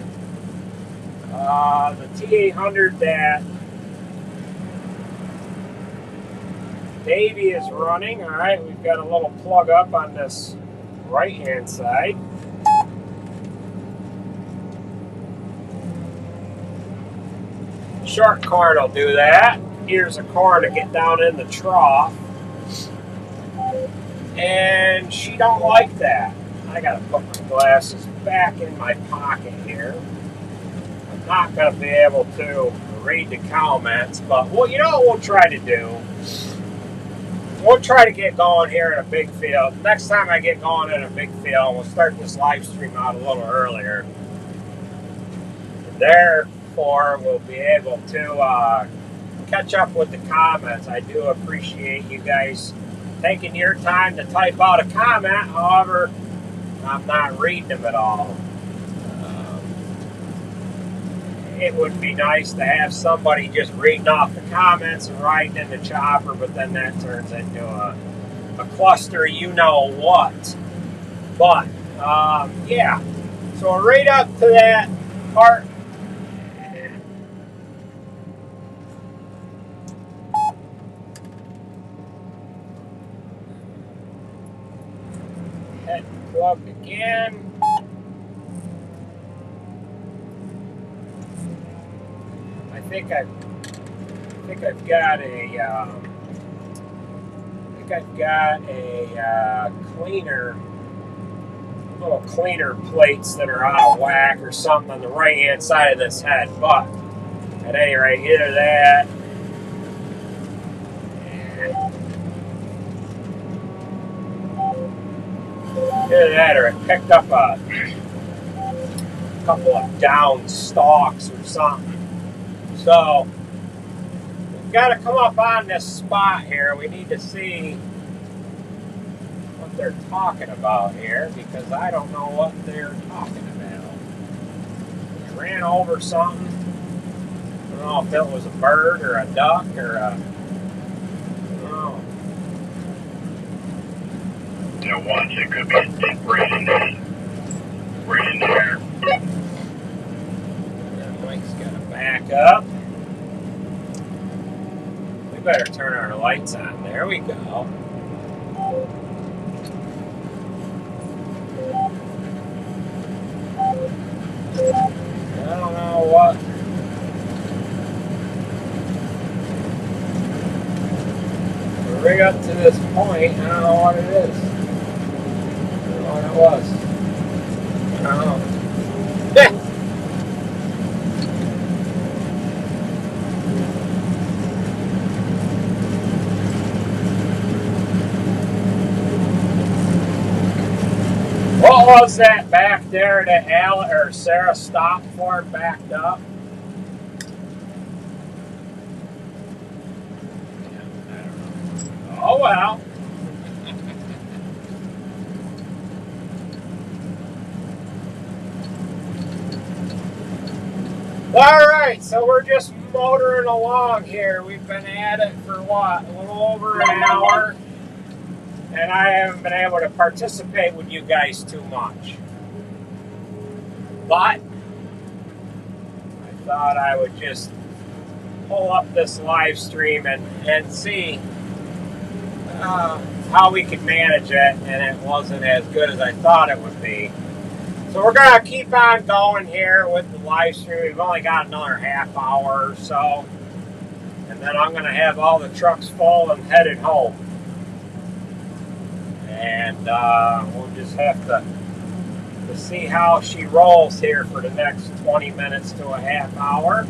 The T800 that Davey is running. All right, we've got a little plug up on this right-hand side. Short corn will do that. Here's a corn to get down in the trough. And she don't like that. I gotta put my glasses back in my pocket here. I'm not gonna be able to read the comments, but well, you know what we'll try to do? We'll try to get going here in a big field. Next time I get going in a big field, we'll start this live stream out a little earlier. Therefore, we'll be able to catch up with the comments. I do appreciate you guys taking your time to type out a comment. However, I'm not reading them at all. It would be nice to have somebody just reading off the comments and writing in the chopper, but then that turns into a cluster, you know what. But, yeah. So right up to that part. Head plugged again. I think I've got a cleaner, little cleaner plates that are out of whack or something on the right hand side of this head. But at any rate, either that. Either that, or it picked up a couple of down stalks or something. So, we've got to come up on this spot here. We need to see what they're talking about here, because I don't know what they're talking about. We ran over something. I don't know if it was a bird or a duck or a... I don't know. Yeah, watch, it could be a dip right in there. That Mike's got to back up. We better turn our lights on. There we go. I don't know what. We rig up to this point. I don't know what it is. I don't know what it was. I don't know. What was that back there that Al or Sarah stopped for and backed up? Yeah, I don't know. Oh well. Alright, so we're just motoring along here. We've been at it for what? A little over an hour. And I haven't been able to participate with you guys too much. But I thought I would just pull up this live stream and see how we could manage it, and it wasn't as good as I thought it would be. So we're going to keep on going here with the live stream. We've only got another half hour or so. And then I'm going to have all the trucks full and headed home. And we'll just have to see how she rolls here for the next 20 minutes to a half hour.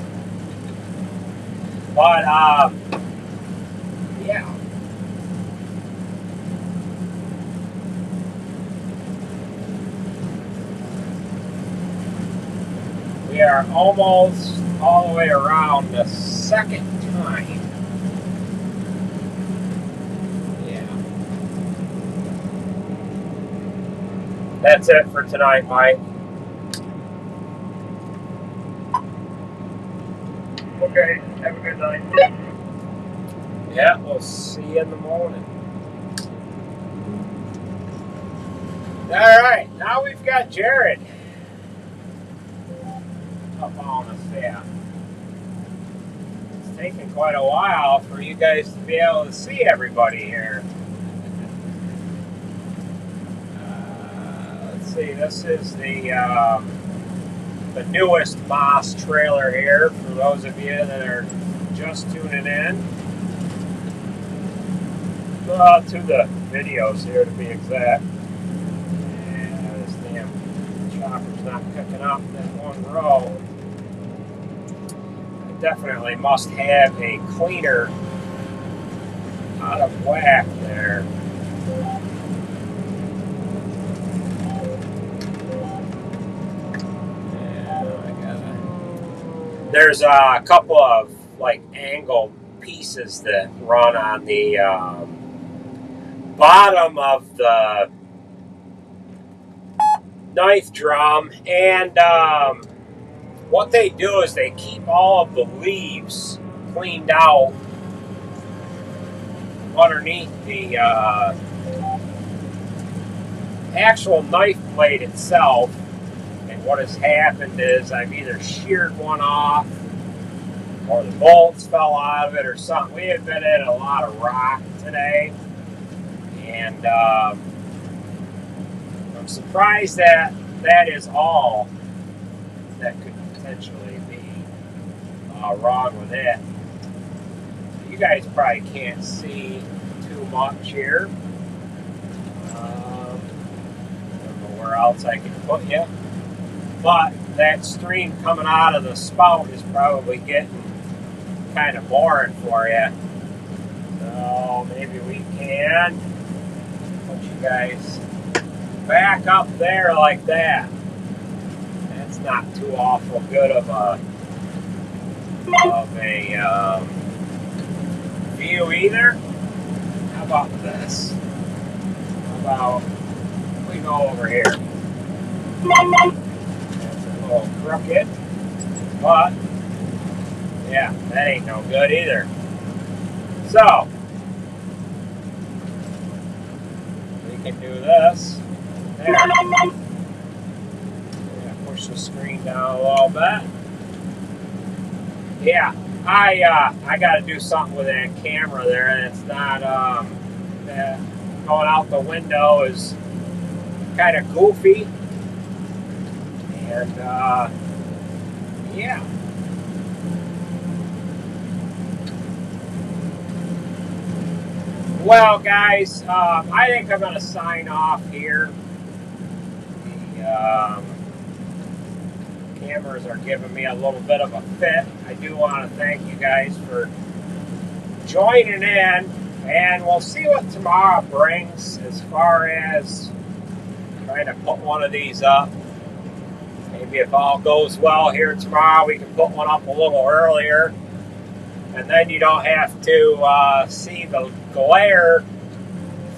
But, yeah. We are almost all the way around the second time. That's it for tonight, Mike. Okay, have a good night. Yeah, we'll see you in the morning. Alright, now we've got Jared up on us, yeah. It's taken quite a while for you guys to be able to see everybody here. See, this is the newest Moss trailer here for those of you that are just tuning in to the videos here, to be exact. And this damn chopper's not picking up that one row. I definitely must have a cleaner out of whack there. There's a couple of like angle pieces that run on the bottom of the knife drum, and what they do is they keep all of the leaves cleaned out underneath the actual knife blade itself. What has happened is I've either sheared one off or the bolts fell out of it or something. We have been in a lot of rock today, and I'm surprised that that is all that could potentially be wrong with it. You guys probably can't see too much here. I don't know where else I can put you. But that stream coming out of the spout is probably getting kind of boring for you. So maybe we can put you guys back up there like that. That's not too awful good of a view either. How about this? How about we go over here? Little crooked, but yeah, that ain't no good either. So we can do this. There. Yeah, push the screen down a little bit. Yeah, I got to do something with that camera there. It's not going out the window is kind of goofy, and yeah. Well, guys, I think I'm going to sign off here. The cameras are giving me a little bit of a fit. I do want to thank you guys for joining in, and we'll see what tomorrow brings as far as trying to put one of these up. Maybe if all goes well here tomorrow, we can put one up a little earlier, and then you don't have to see the glare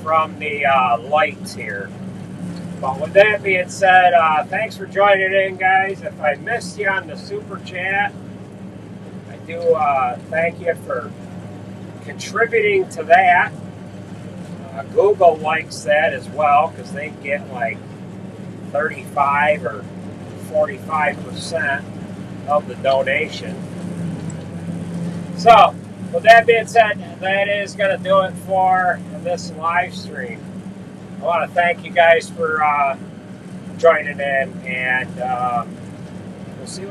from the lights here. But with that being said, thanks for joining in, guys. If I missed you on the super chat, I do thank you for contributing to that. Google likes that as well because they get like 35 or 45% of the donation. So, with that being said, that is going to do it for this live stream. I want to thank you guys for joining in, and we'll see what